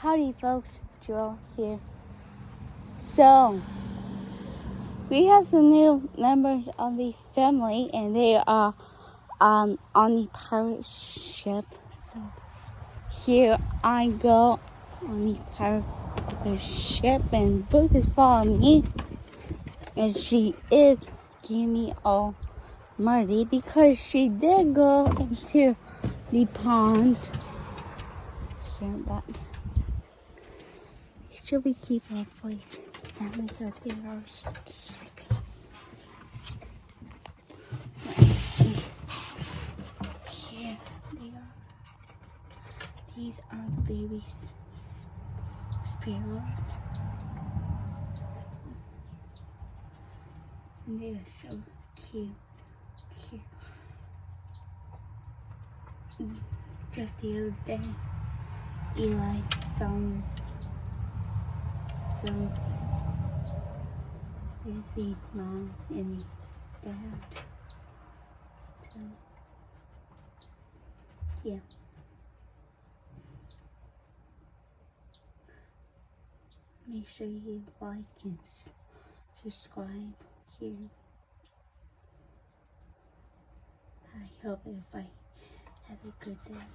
Howdy folks, Joel here. So, we have some new members of the family and they are on the pirate ship. So, here I go on the pirate ship and Booth is following me. And she is giving me all muddy because she did go into the pond. Here, but should we keep our voice down because they are sleeping? Here they are. These are the baby sparrows. And they are so cute. Just the other day, Eli found this. So, there's the mom and the dad. So, yeah. Make sure you like and subscribe here. I hope everybody has a good day.